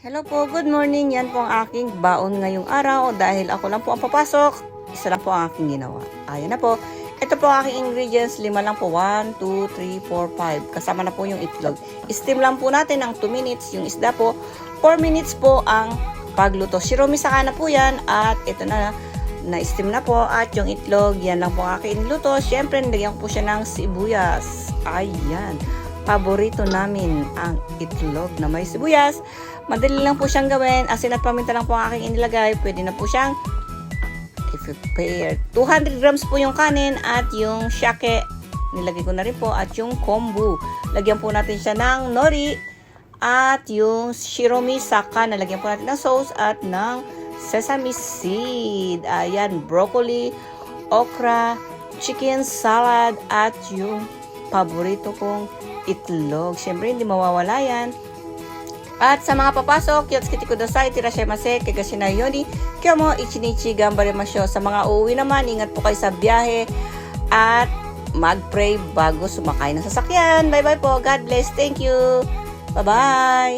Hello po, good morning. Yan po ang aking baon ngayong araw dahil ako lang po ang papasok. Isa lang po ang aking ginawa. Ayan na po. Ito po ang aking ingredients. 5 lang po. 1, 2, 3, 4, 5. Kasama na po yung itlog. Steam lang po natin ng 2 minutes. Yung isda po, 4 minutes po ang pagluto. Shiromi saka na po yan. At ito na-steam na po. At yung itlog, yan lang po ang aking luto. Siyempre, nilagyan ko po siya ng sibuyas. Ayan. Paborito namin ang itlog na may sibuyas. Madali lang po siyang gawin. Asin at paminta lang po ang aking inilagay. Pwede na po siyang i-prepare. 200 grams po yung kanin at yung shake. Nilagay ko na rin po. At yung kombu. Lagyan po natin siya ng nori. At yung shiromi saka. Nalagyan po natin ng sauce at ng sesame seed. Ayan, broccoli, okra, chicken salad at yung paborito kong itlog. Siyempre, hindi mawawala yan. At sa mga papasok, yotsuki kudasai, tirashaimase, kagashina yoni, kyomo ichinichi gambarimasyo. Sa mga uuwi naman, ingat po kayo sa biyahe at mag-pray bago sumakay ng sasakyan. Bye-bye po. God bless. Thank you. Bye-bye.